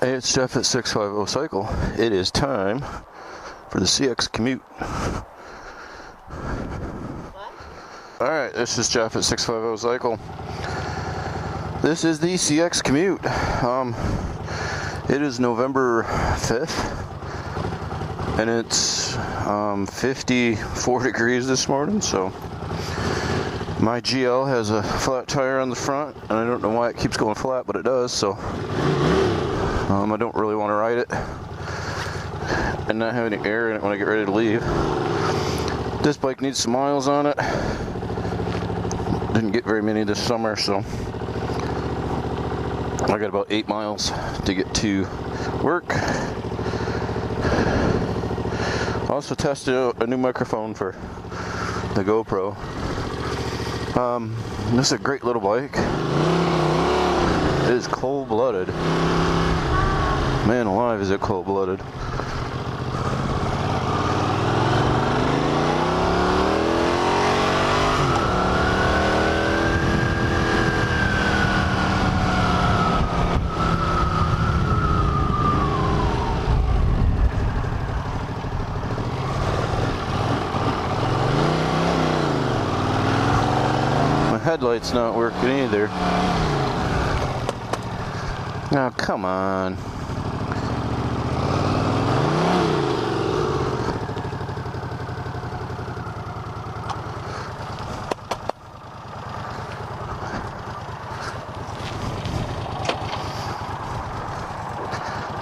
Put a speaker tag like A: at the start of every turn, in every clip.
A: Hey, it's Jeff at 650 Cycle. It is time for the CX Commute. Alright, this is Jeff at 650 Cycle. This is the CX Commute. It is November 5th, and it's 54 degrees this morning, so my GL has a flat tire on the front, and I don't know why it keeps going flat, but it does, so I don't really want to ride it and not have any air in it when I get ready to leave. This bike needs some miles on it. Didn't get very many this summer, so I got about 8 miles to get to work. Also tested out a new microphone for the GoPro. This is a great little bike. It is cold-blooded. Man alive, is it cold-blooded. My headlight's not working either. Oh, come on.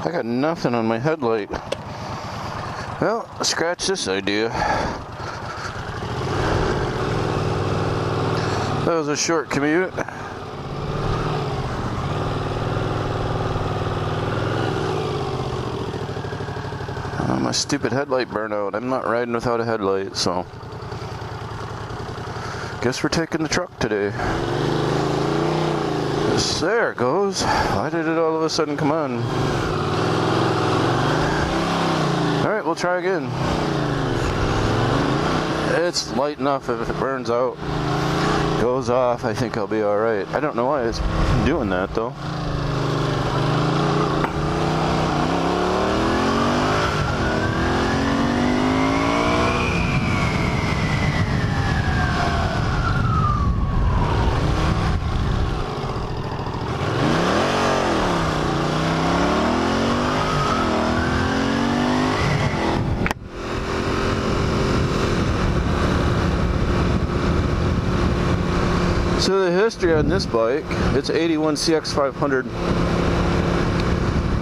A: I got nothing on my headlight. Well, scratch this idea. That was a short commute. My stupid headlight burned out. I'm not riding without a headlight, so guess we're taking the truck today. Yes, there it goes. Why did it all of a sudden come on? Alright, we'll try again. It's light enough. If it burns out, goes off, I think I'll be alright. I don't know why it's doing that though. So the history on this bike, it's an 81 CX500,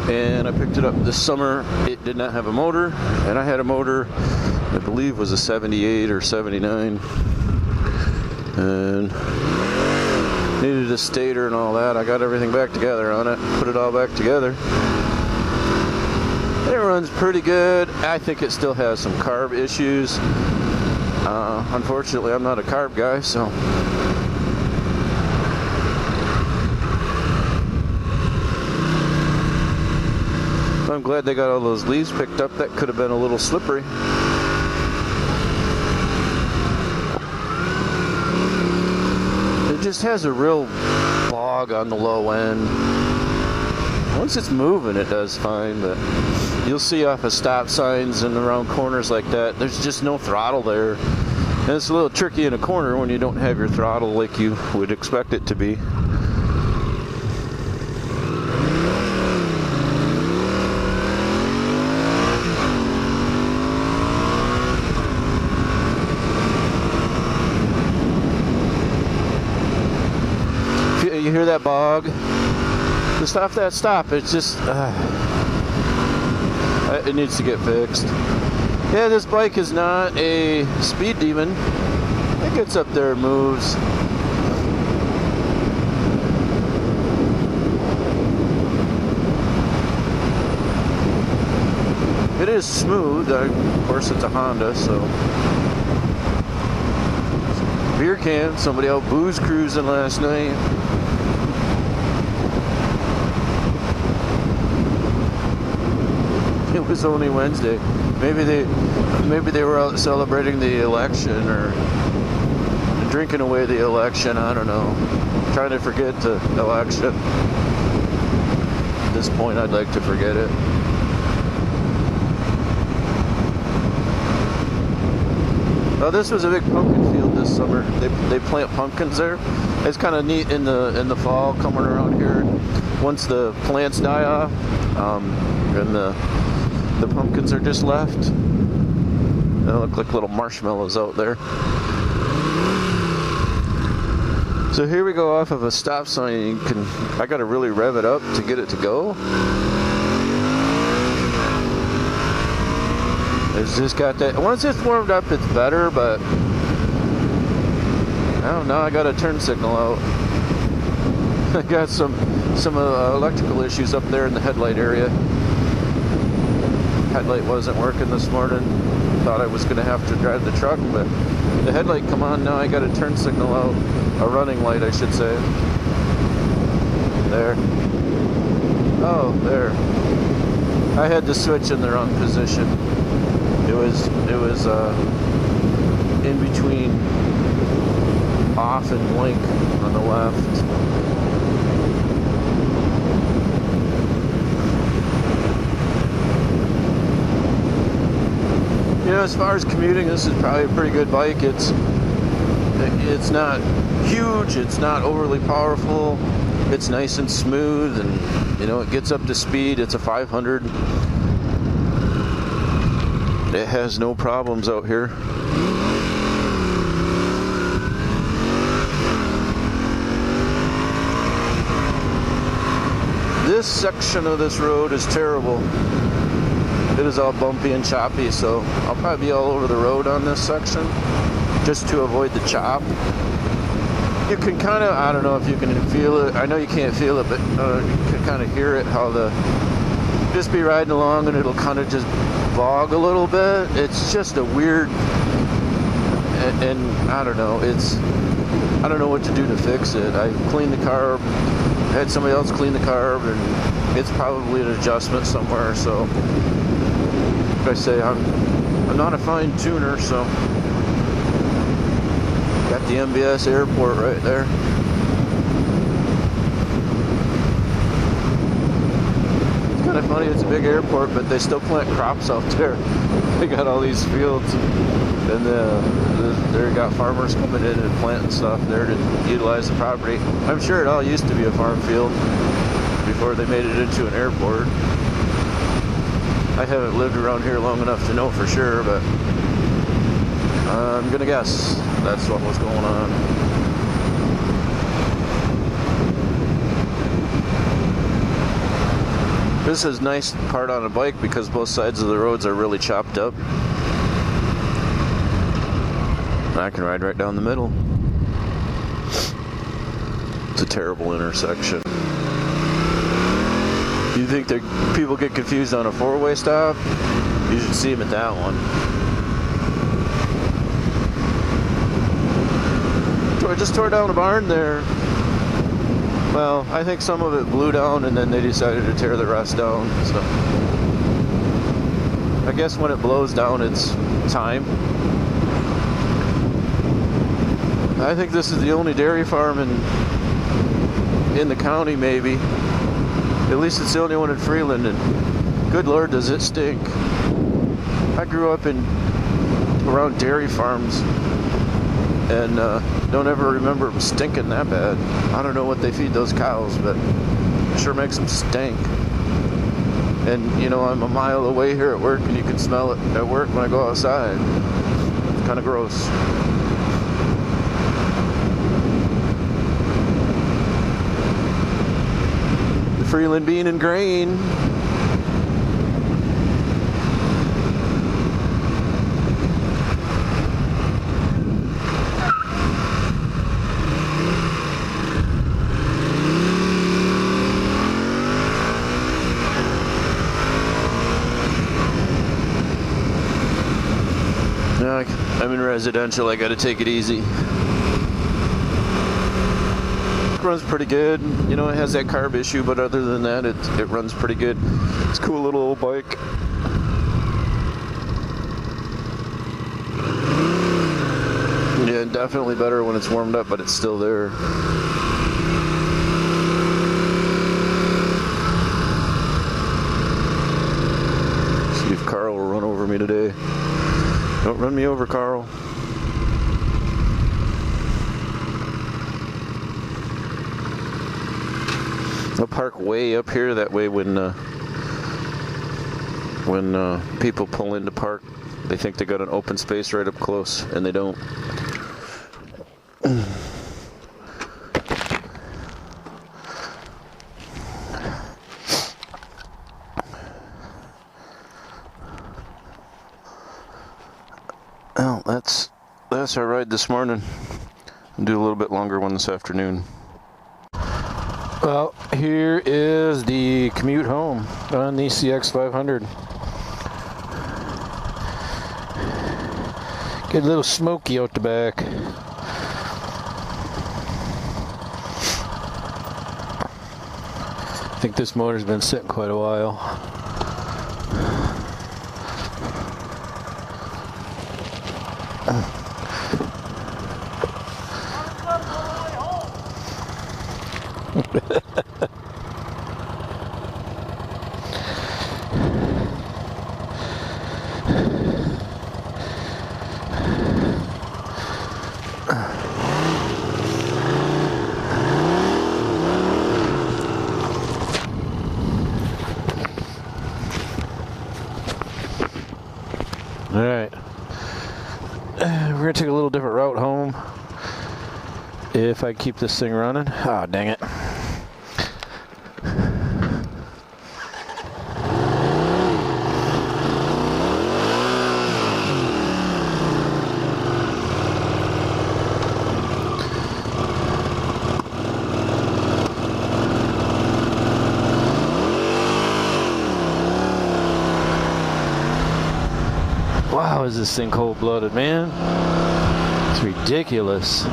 A: and I picked it up this summer. It did not have a motor, and I had a motor, I believe was a 78 or 79, and needed a stator and all that. I got everything back together on it, put it all back together. It runs pretty good. I think it still has some carb issues. Unfortunately, I'm not a carb guy, so I'm glad they got all those leaves picked up. That could have been a little slippery. It just has a real bog on the low end. Once it's moving, it does fine, but you'll see off of stop signs and around corners like that, there's just no throttle there. And it's a little tricky in a corner when you don't have your throttle like you would expect it to be. You hear that bog? Just off that stop, it's just it needs to get fixed. Yeah, this bike is not a speed demon. It gets up there and moves. It is smooth. Of course, it's a Honda, so. Beer can. Somebody out booze cruising last night. It was only Wednesday. Maybe they were out celebrating the election or drinking away the election. I don't know. Trying to forget the election. this point, I'd like to forget it. Oh, this was a big pumpkin field this summer. They plant pumpkins there. It's kind of neat in the fall coming around here. Once the plants die off, and the pumpkins are just left. They look like little marshmallows out there. So here we go off of a stop sign. I got to really rev it up to get it to go. It's just got that. Once it's warmed up, it's better, but I don't know. I got a turn signal out. I got some electrical issues up there in the headlight area. Headlight wasn't working this morning. Thought I was going to have to drive the truck, but the headlight come on now. I got a turn signal out, a running light, I should say. There. Oh, there. I had the switch in the wrong position. It was in between off and blink on the left. You know, as far as commuting, this is probably a pretty good bike. It's not huge, it's not overly powerful, it's nice and smooth, and you know, it gets up to speed. It's a 500. It has no problems out here. This section of this road is terrible. It is all bumpy and choppy, so I'll probably be all over the road on this section just to avoid the chop. You can kind of, I don't know if you can feel it. I know you can't feel it, but you can kind of hear it, how just be riding along and it'll kind of just bog a little bit. It's just a weird, and I don't know, I don't know what to do to fix it. I cleaned the carb, had somebody else clean the carb, and it's probably an adjustment somewhere. So like I say, I'm not a fine tuner, so got the MBS airport right there. It's kind of funny, it's a big airport, but they still plant crops out there. They got all these fields, and they got farmers coming in and planting stuff there to utilize the property. I'm sure it all used to be a farm field before they made it into an airport. I haven't lived around here long enough to know for sure, but I'm gonna guess that's what was going on. This is a nice part on a bike because both sides of the roads are really chopped up. I can ride right down the middle. It's a terrible intersection. You think that people get confused on a four-way stop? You should see them at that one. I just tore down a barn there. Well, I think some of it blew down and then they decided to tear the rest down. So I guess when it blows down, it's time. I think this is the only dairy farm in the county, maybe. At least it's the only one in Freeland, and good Lord, does it stink. I grew up around dairy farms, and don't ever remember them stinking that bad. I don't know what they feed those cows, but it sure makes them stink. And you know, I'm a mile away here at work, and you can smell it at work when I go outside. It's kind of gross. Freeland Bean and Grain. I'm in residential, I gotta take it easy. Runs pretty good. You know, it has that carb issue, but other than that, it runs pretty good. It's a cool little old bike. Yeah, definitely better when it's warmed up, but it's still there. Carl will run over me today. Don't run me over, Carl. I'll park way up here, that way when people pull in to park, they think they got an open space right up close, and they don't. Well, that's our ride this morning. I'll do a little bit longer one this afternoon. Well, here is the commute home on the CX500. Get a little smoky out the back. I think this motor's been sitting quite a while. Alright, we're going to take a little different route home if I keep this thing running. Ah, dang it. Wow, is this thing cold-blooded, man? It's ridiculous.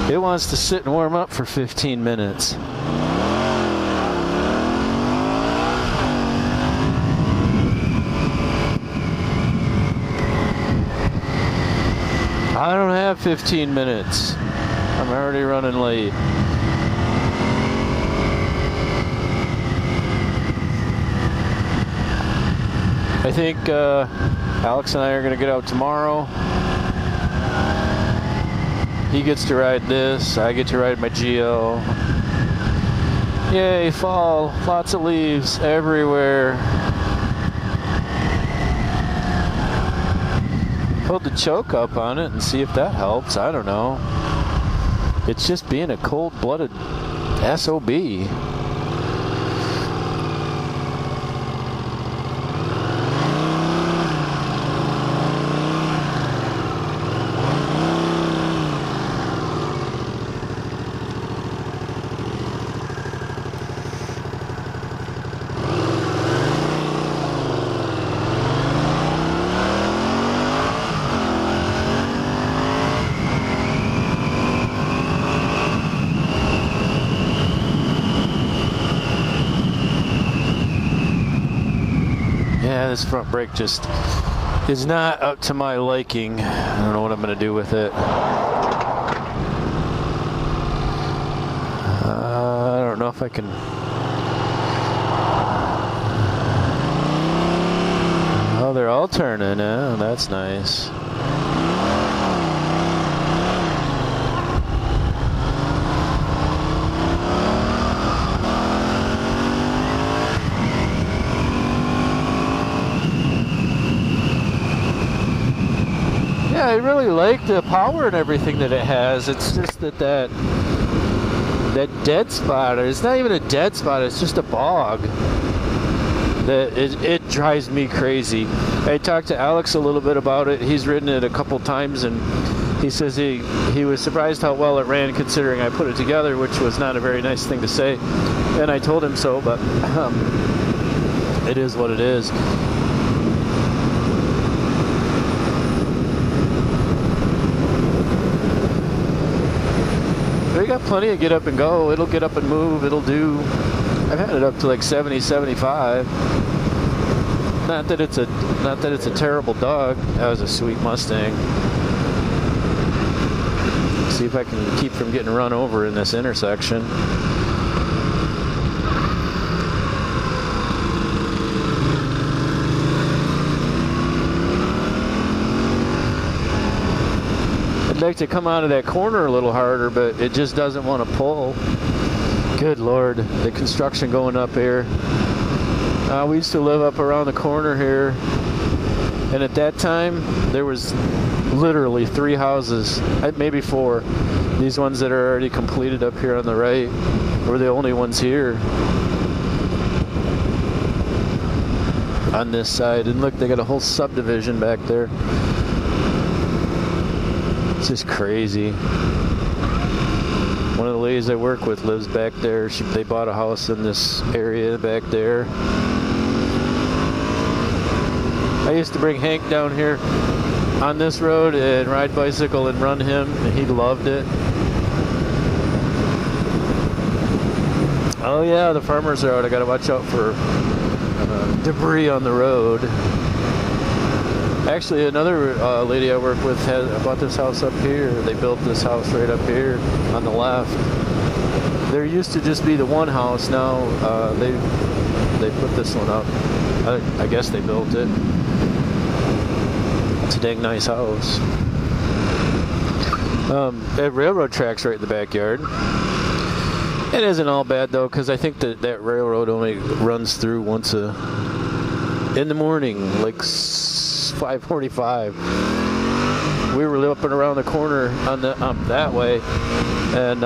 A: It wants to sit and warm up for 15 minutes. I don't have 15 minutes. I'm already running late. I think Alex and I are going to get out tomorrow. He gets to ride this, I get to ride my GL. Yay, fall, lots of leaves everywhere. Hold the choke up on it and see if that helps, I don't know. It's just being a cold-blooded SOB. Yeah, this front brake just is not up to my liking. I don't know what I'm going to do with it. I don't know if I can... Oh, they're all turning. Oh, that's nice. Yeah, I really like the power and everything that it has. It's just that dead spot, it's not even a dead spot, it's just a bog. It drives me crazy. I talked to Alex a little bit about it. He's ridden it a couple times and he says he was surprised how well it ran considering I put it together, which was not a very nice thing to say. And I told him so, but it is what it is. We got plenty of get up and go. It'll get up and move. It'll do. I've had it up to like 70, 75. Not that it's a terrible dog. That was a sweet Mustang. See if I can keep from getting run over in this intersection.
B: I'd like to come out of that corner a little harder, but it just doesn't want to pull. Good Lord, the construction going up here. We used to live up around the corner here, and at that time there was literally 3 houses, maybe 4. These ones that are already completed up here on the right were the only ones here on this side. And look, they got a whole subdivision back there. It's just crazy. One of the ladies I work with lives back there. They bought a house in this area back there. I used to bring Hank down here on this road and ride bicycle and run him, and he loved it. Oh yeah, the farmers are out. I gotta watch out for debris on the road. Actually, another lady I work with bought this house up here. They built this house right up here on the left. There used to just be the one house. Now they put this one up. I guess they built it. It's a dang nice house. They have railroad tracks right in the backyard. It isn't all bad though, because I think that railroad only runs through once in the morning, like 5:45. We were up and around the corner on that way, and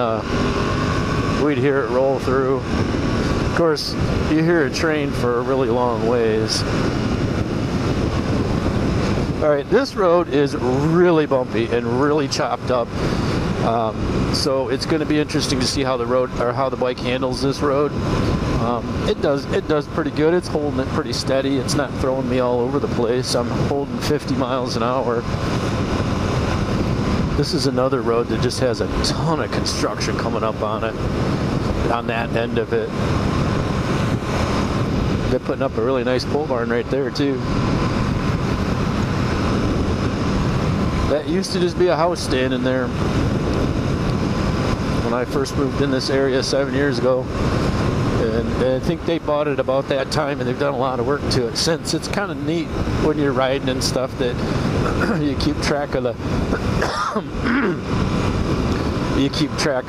B: we'd hear it roll through. Of course, you hear a train for a really long ways. All right, this road is really bumpy and really chopped up. So it's going to be interesting to see how the bike handles this road. It does pretty good. It's holding it pretty steady. It's not throwing me all over the place. I'm holding 50 miles an hour. This is another road that just has a ton of construction coming up on it, on that end of it. They're putting up a really nice pole barn right there too. That used to just be a house standing there when I first moved in this area 7 years ago, and I think they bought it about that time, and they've done a lot of work to it since. It's kind of neat when you're riding and stuff that you keep track of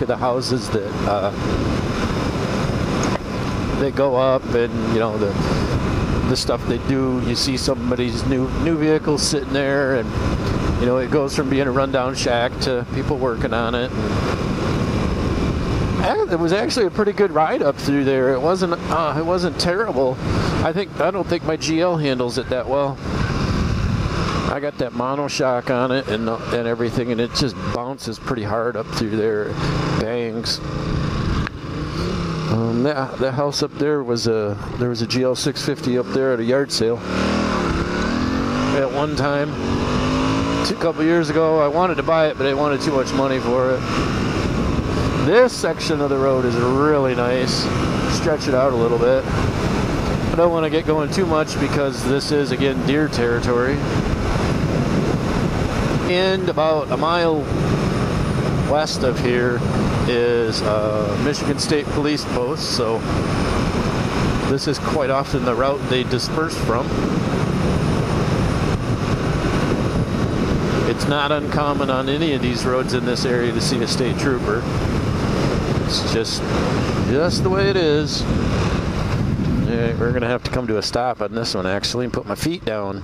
B: the houses that they go up, and you know the stuff they do. You see somebody's new vehicle sitting there, and you know, it goes from being a rundown shack to people working on it. It was actually a pretty good ride up through there. It wasn't terrible. I don't think my GL handles it that well. I got that monoshock on it and everything, and it just bounces pretty hard up through there. Bangs. That house up there there was a GL 650 up there at a yard sale at one time. A couple years ago, I wanted to buy it, but I wanted too much money for it. This section of the road is really nice. Stretch it out a little bit. I don't want to get going too much because this is, again, deer territory. And about a mile west of here is Michigan State Police Post, so this is quite often the route they disperse from. It's not uncommon on any of these roads in this area to see a state trooper. It's just the way it is. Yeah, we're gonna have to come to a stop on this one actually and put my feet down.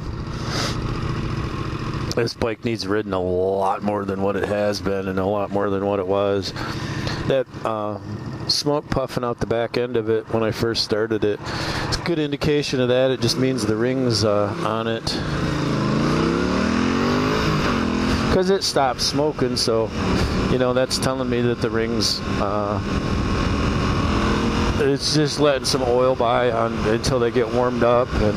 B: This bike needs ridden a lot more than what it has been, and a lot more than what it was. That smoke puffing out the back end of it when I first started it, it's a good indication of that. It just means the rings on it, because it stopped smoking, so you know that's telling me that the rings it's just letting some oil by until they get warmed up and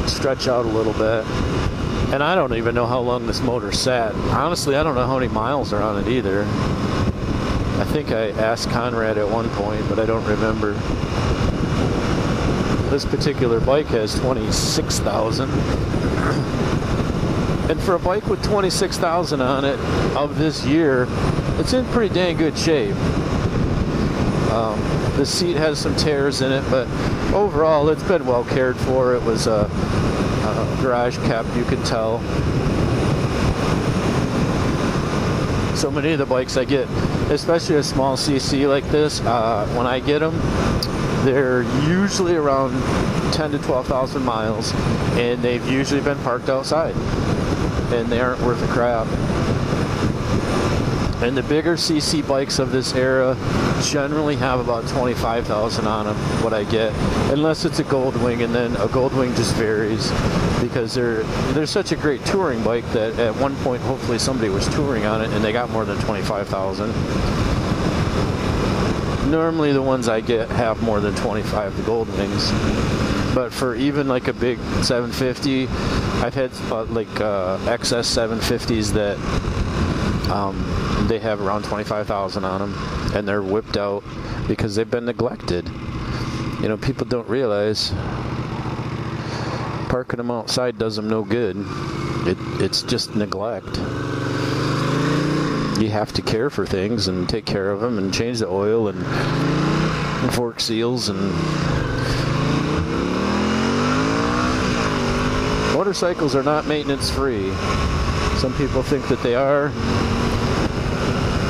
B: stretch out a little bit. And I don't even know how long this motor sat. Honestly, I don't know how many miles are on it either. I think I asked Conrad at one point, but I don't remember. This particular bike has 26,000. And for a bike with 26,000 on it of this year, it's in pretty dang good shape. The seat has some tears in it, but overall it's been well cared for. It was a garage kept, you can tell. So many of the bikes I get, especially a small CC like this, when I get them, they're usually around 10 to 12,000 miles, and they've usually been parked outside, and they aren't worth a crap. And the bigger CC bikes of this era generally have about 25,000 on them, what I get, unless it's a Goldwing, and then a Goldwing just varies because they're such a great touring bike that at one point hopefully somebody was touring on it and they got more than 25,000. Normally the ones I get have more than 25, the Goldwings. But for even like a big 750, I've had XS 750s that they have around 25,000 on them, and they're whipped out because they've been neglected. You know, people don't realize parking them outside does them no good. It's just neglect. You have to care for things and take care of them and change the oil and fork seals and motorcycles are not maintenance free. Some people think that they are.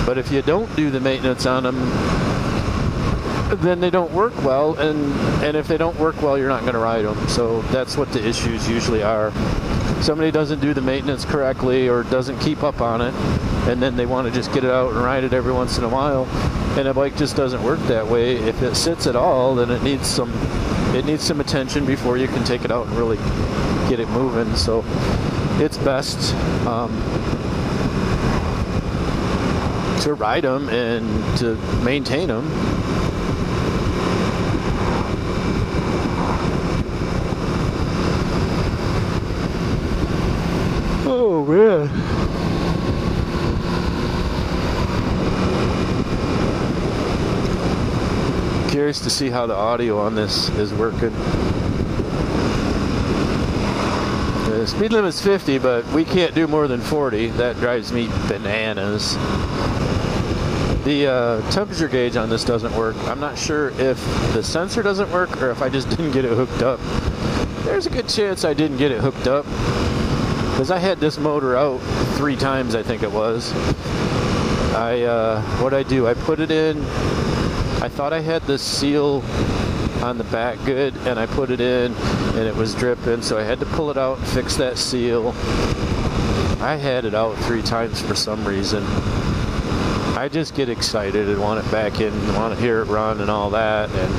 B: But if you don't do the maintenance on them, then they don't work well, and if they don't work well, you're not going to ride them. So that's what the issues usually are. Somebody doesn't do the maintenance correctly or doesn't keep up on it, and then they want to just get it out and ride it every once in a while, and a bike just doesn't work that way. If it sits at all, then it needs some attention before you can take it out and really get it moving. So it's best to ride them and to maintain them. Oh man. Curious to see how the audio on this is working. The speed limit is 50, but we can't do more than 40. That drives me bananas. The temperature gauge on this doesn't work. I'm not sure if the sensor doesn't work or if I just didn't get it hooked up. There's a good chance I didn't get it hooked up, because I had this motor out 3 times, I think it was. What I do, I put it in, I thought I had the seal on the back good, and I put it in and it was dripping, so I had to pull it out and fix that seal. I had it out 3 times for some reason. I just get excited and want it back in and want to hear it run and all that, and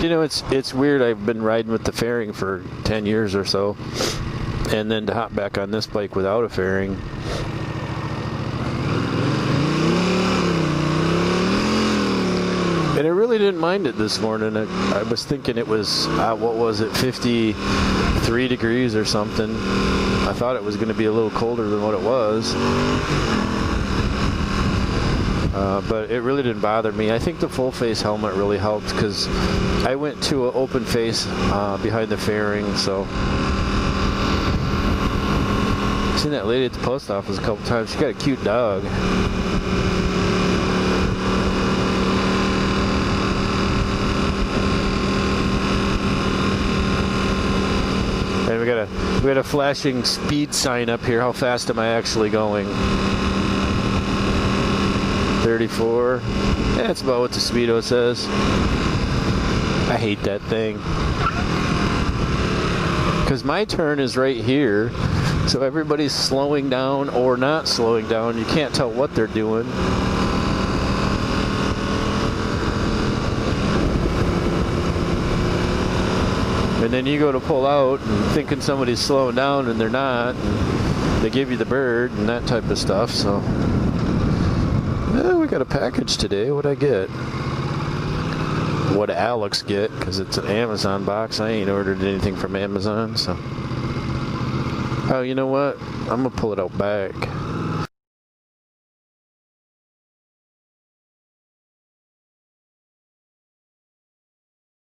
B: you know, it's weird. I've been riding with the fairing for 10 years or so, and then to hop back on this bike without a fairing. And I really didn't mind it this morning. I was thinking it was, what was it, 53 degrees or something. I thought it was going to be a little colder than what it was. But it really didn't bother me. I think the full face helmet really helped, because I went to an open face behind the fairing, so. I've seen that lady at the post office a couple times. She got a cute dog. And we got a flashing speed sign up here. How fast am I actually going? 34. Yeah, that's about what the speedo says. I hate that thing, because my turn is right here, so everybody's slowing down or not slowing down. You can't tell what they're doing. And then you go to pull out and thinking somebody's slowing down and they're not. And they give you the bird and that type of stuff. So, we got a package today. What'd I get? What'd Alex get? Because it's an Amazon box. I ain't ordered anything from Amazon. So, oh, you know what? I'm gonna pull it out back.